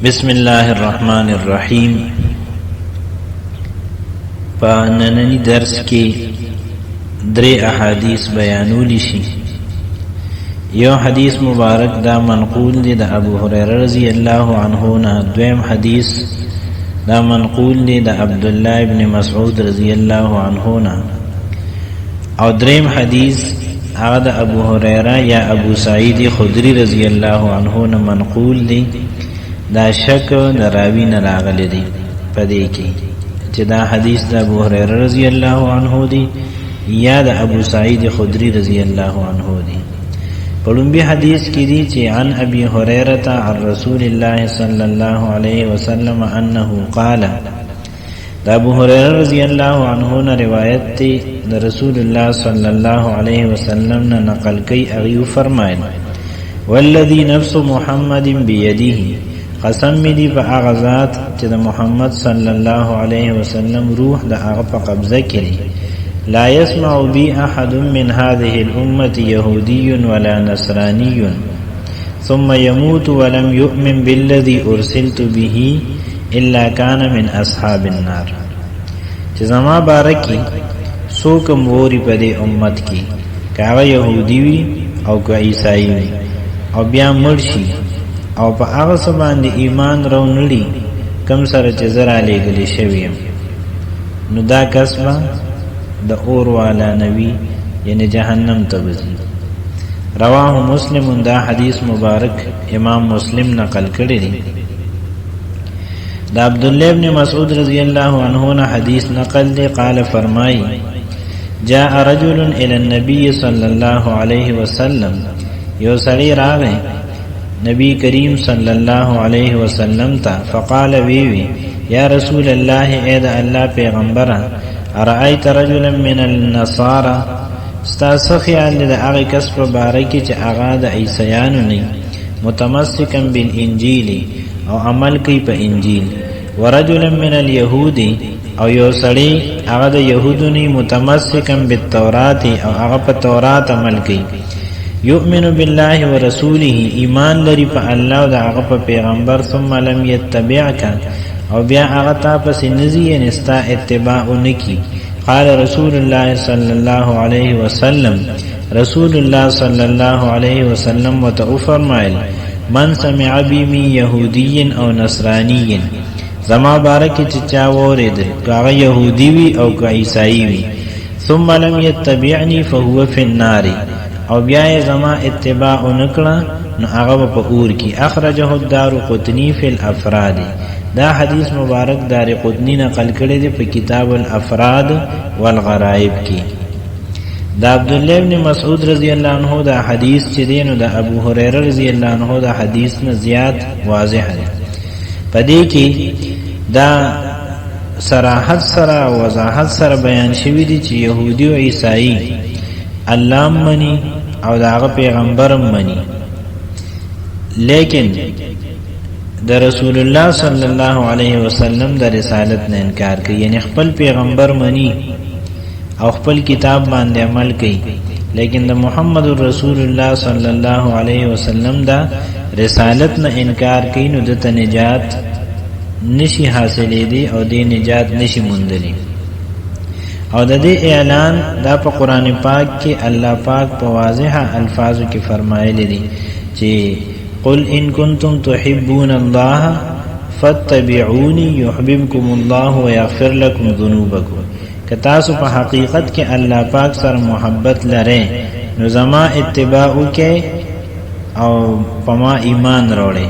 بسم الله الرحمن الرحیم. په نننی درس کې درې احادیث بیانول شي. یو حدیث مبارک دا منقول دی د ابو هريره رضی الله عنه نه. دویم حدیث دا منقول دی د عبد الله ابن مسعود رضی الله عنه نه. او دریم حدیث هغه د ابو هريره یا ابو سعید خدری رضی الله عنه نه منقول دی. دا شک د راوی نه راغلی دی پدې کې چې دا حدیث د ابو هريره رضی الله عنه دی یا د ابو سعید خدری رضی الله عنه دی. په لومبي حدیث کې دی چې عن ابي هريره عن رسول الله صلی الله علیه وسلم انه قال. د ابو هريره رضی الله عنه نه روایت دی د رسول الله صلی الله علیه وسلم نه نقل کوي. هغه فرمایل والذي نفس محمد بيده، قسم می دی په هغه ذات چې د محمد صلی الله علیه وسلم روح د هغه په قبضه کې. لا يسمع بي احد من هذه الامه يهودي ولا نصراني ثم يموت ولم يؤمن بالذي ارسلت به الا كان من اصحاب النار. چې زما بارکی څوک موري په دې امت کې کاغه يهودي وي او که عیسائی وي او بیا مرشي او په هغه باندې ایمان راونړي کم سره چې زرا لګلې شوی نو دا کسبه د اور والا نبی یعنی جهنم ته وځي. رواه مسلم. دا حدیث مبارک امام مسلم نقل کړی دی. دا عبد الله ابن مسعود رضی الله عنه نه حدیث نقل دی. قال فرمای جاء رجل الى النبي صلی الله علیه وسلم. یو سړی راغی نبی کریم صلی الله علیه وسلم تا فقال وی یا رسول الله اے دا اللہ پیغمبر ارأیت رجلا من النصارى، ستاسو خیال دا اغی کس پا بارکی چه اغا دا عیسیانو نی متمسکا بالانجیل او عمل کی پا انجیل، ورجلا من اليهودی او یو سڑی اغا دا یهودو نی متمسکا بالتورات او اغا پا تورات عمل کی، یؤمن بالله ورسوله ایمان لري په الله او دغه په پیغمبر، ثم لم يتبعك او بیا هغه تا پس نزی نستا اتباع نکی. قال رسول الله صلی الله علیه وسلم، رسول الله صلی الله علیه وسلم وتفرمایل من سمع بی من یهودی او نصرانی، زما بارک چا ورید هغه یهودی وی او که عیسائی وی، ثم لم يتبعني فهو في النار او بیا زما اتباع نکړه نو هغه په اور کې. اخرجه الدارقطنی فی الافراد. دا حدیث مبارک دارقطنی نقل کړی دی په کتاب الافراد والغرائب کې. دا عبد الله ابن مسعود رضی الله عنه دا حدیث چې دی نو د ابو هريره رضی الله عنه دا حدیث نه زیات واضح دی. پدې کې دا صراحت سره وضاحت سره بیان شوی دی چې يهودي او عیسائی الله منی او داغه پیغمبر منی، لیکن د رسول الله صلی الله علیه وسلم د رسالت نه انکار کوي. یعنی خپل پیغمبر منی او خپل کتاب باندې عمل کوي، لیکن د محمد رسول الله صلی الله علیه وسلم دا رسالت نه انکار کوي نو د نجات نشي حاصلې دي او د نجات نشي موندلې. او د دې اعلان دا په قران پاک کې الله پاک په واضح الفاظو کې فرمایلی دي چې قل ان کنتم تحبون الله فاتبعوني يحببكم الله ويغفر لكم ذنوبكم. که تاسو په حقیقت کې الله پاک سره محبت لرئ نو زما اتباع وکئ او پما ایمان راوړئ.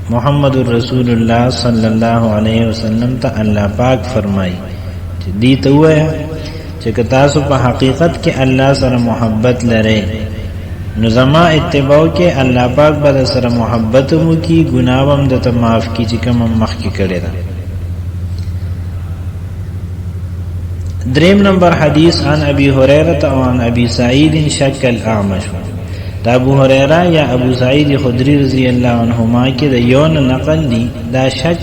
محمد رسول الله صلی الله علیه وسلم ته الله پاک فرمایي دی ته وایا چې که تاسو په حقیقت کې الله سره محبت لرئ نو زما اتباع کې الله پاک به سره محبت مو کی، ګناه هم د ته معاف کی چې کوم مخکې کړی دا. دریم نمبر حدیث عن ابي هريره او عن ابي سعيد شك الاعمش. دا ابو هريره یا ابو سعید خدری رضی الله عنهما کې د یو نقل دی دا شک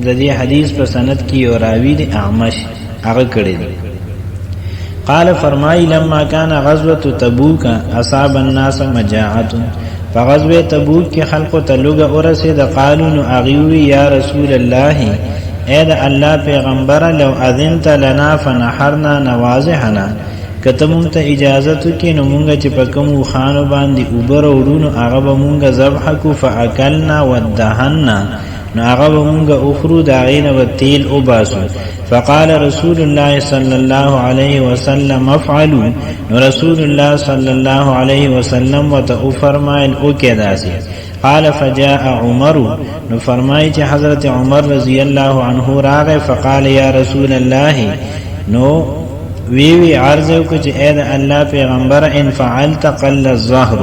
د دې حدیث په سند کې یو راوی دی اعمش هغه کړی دی. قال فرمای لما كان غزوه تبوک اصاب الناس مجاعه، په غزوه تبوک کې خلکو ته لوګه ورسېده. قالو نو اغیوی یا رسول الله اے د الله پیغمبر لو اذنت لنا فنحرنا نواضحنا کته مونږ ته اجازه وکې نو مونږ چې په کوم خانو باندې اوبر وړو نو هغه به مونږ ذبح کو فاکلنا ودهنا نو هغه به مونږ اخرو دا غینه و تیل او باسو. فقال رسول الله صلی الله علیه وسلم افعلوا نو رسول الله صلی الله علیه وسلم وته فرمایل او کې داسي. قال فجاء عمر نو فرمایي چې حضرت عمر رضی الله عنه راغی. فقال یا رسول الله نو وی عرض وکړه چې اې د الله پیغمبر ان فعلت قل الظهر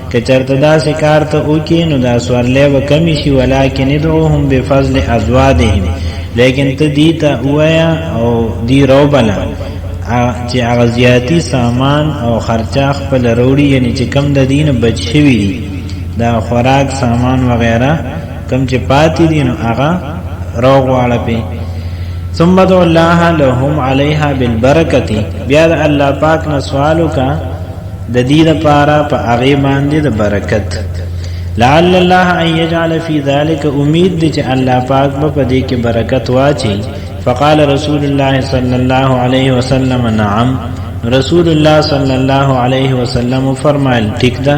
که چرته دا کار ته وکې نو دا سوارلې به کمی شي. ولکن ادعوهم بفضل ازواجهم لیکن ته دې ته وایا او دی روبلا چې هغه زیاتی سامان او خرچه خپل وروړي یعنی چې کم د دین بچ شوی دا خوراک سامان وغیرہ کم چې پاتې دي نو هغه روغ واړه پی. ثم دعو الله لهم عليها بالبرکتی بیا د الله پاک نه سوالو کا د دې لپاره په هغه باندې د برکت. لعل الله ان يجعل في ذلك امید دي چې الله پاک په دې کې برکت واچي. فقال رسول الله صلى الله عليه وسلم نعم رسول الله صلی الله علیه وسلم فرمایل ٹھیک ده.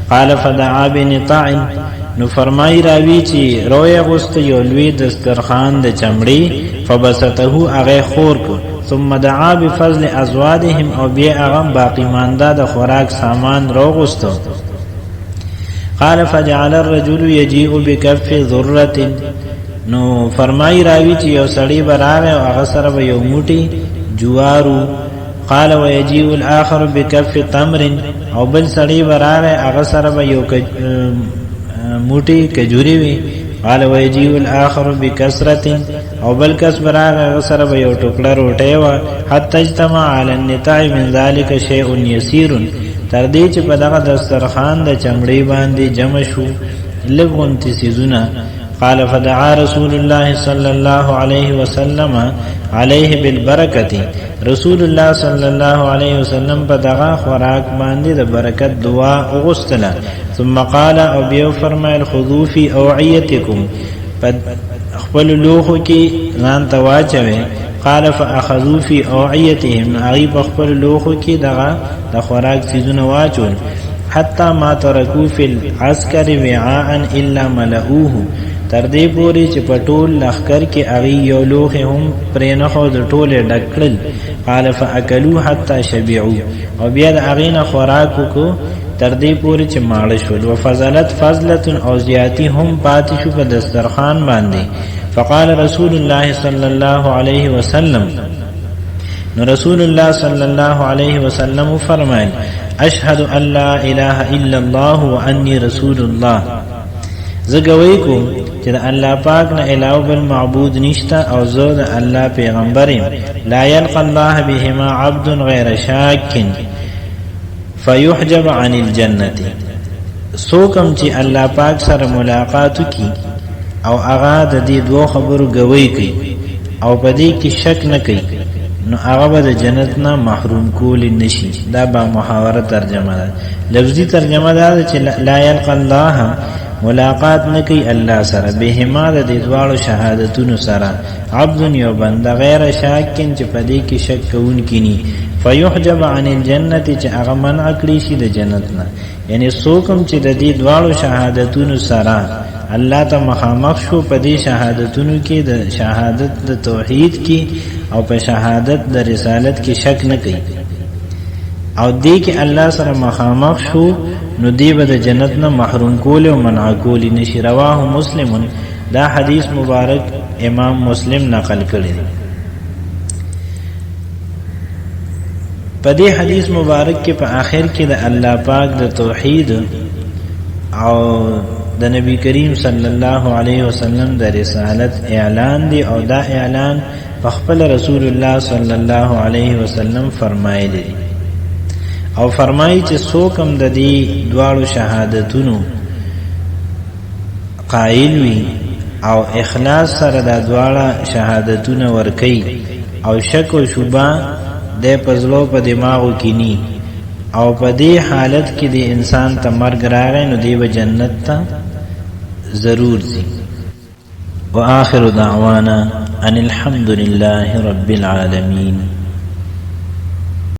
قال فدعا بنطاع نو فرمای راوی چې روی غست یو لوی دسترخوان د چمړي فبسته هغه خور کو. ثم دعا بفضل ازواجهم او بیا هغه باقی مانده د خوراک سامان رو غستو. قال فجعل الرجل يجيء بكف ذره نو فرمای راوی چې یو سړی براغه او هغه سره به یو موټي جوارو. قال ويجيء الاخر بكف تمر او بل سړی براغه هغه سره به یو موټي کجوري وي. قال ويجيء الاخر بكسرة او بل کس براغه سره به یو ټوکړه روټه وا. حتى اجتمع على النتاع من ذلك شيء يسير تر دې چې په دغه دسترخوان د چمړې باندې جمع شو لغونتي سيزونه. قال فدعا رسول الله صلى الله عليه وسلم عليه بالبركه رسول الله صلى الله عليه وسلم په دغه خوراک باندې د برکت دعا وغوښتله. ثم قال او بیا فرمایل خذوا في اوعيتكم خپل لوخو کې ځان ته واچوي. قال فاخذوا في اوعيتهم غيب خپل لوخو کې دغه د خوراک چیزونه واچول. حتى ما تركوا في العسكر وعاء الا ملؤوه تر دې پوري چې پټول لخر کې اغي یو لوخه هم پرې نه خو د ټوله ډکړل. قال فاكلوا حتى شبعوا او بیا د اغینه خوراک کو تر دې پوري چې ماړه شول. وفضلت فضله او زیاتی هم پاتې شو په دسترخوان باندې. فقال رسول الله صلى الله عليه وسلم نو رسول الله صلى الله عليه وسلم فرمایل اشهد ان لا اله الا الله واني رسول الله زګوي کوم چې الله پاک نه علاوه بل معبود نشتا او زه د الله پیغمبر يم. لا يلقى الله بهما عبد غير شاك فيحجب عن الجنه سوکم چې الله پاک سره ملاقات کی او هغه د دې دوه خبرو گوي کوي او په دې کې شک نه کوي نو هغه به د جنت نه محروم کول نشي. دا به محاوره ترجمه ده. لفظي ترجمه ده چې لا يلقى الله ملاقات نکی الله سره بهما د دې دوالو شهادتونو سره عبد یو بنده غیر شاکین چې پدې کې شک کوون کینی. فیحجب عن الجنه چې هغه منع کړی شي د جنت نه. یعنی څوکم چې د دې دوالو شهادتونو سره الله ته مخامخ شو پدې شهادتونو کې د شهادت د توحید کې او په شهادت د رسالت کې شک نه کوي او دې کې الله سره مخامخ شو نو دی به د جنت نه محروم کول او منع کول نشي. رواه مسلم دا حدیث مبارک امام مسلم نقل کړی. په دې حدیث مبارک کې په آخر کې د الله پاک د توحید او د نبی کریم صلی الله علیه وسلم د رسالت اعلان دی او دا اعلان په خپل رسول الله صلی الله علیه وسلم فرمایلی او فرمایي چې څوکم د دې دواړو شهادتونو قائل وي او اخلاص سره د دواړه شهادتونه ورکي او شک او شبهه د پزلو په دماغو کې ني او په دې حالت کې د انسان ته مرګ راغی نو دی به جنت ته ضرور ځي. واخر دعوانا ان الحمد لله رب العالمين.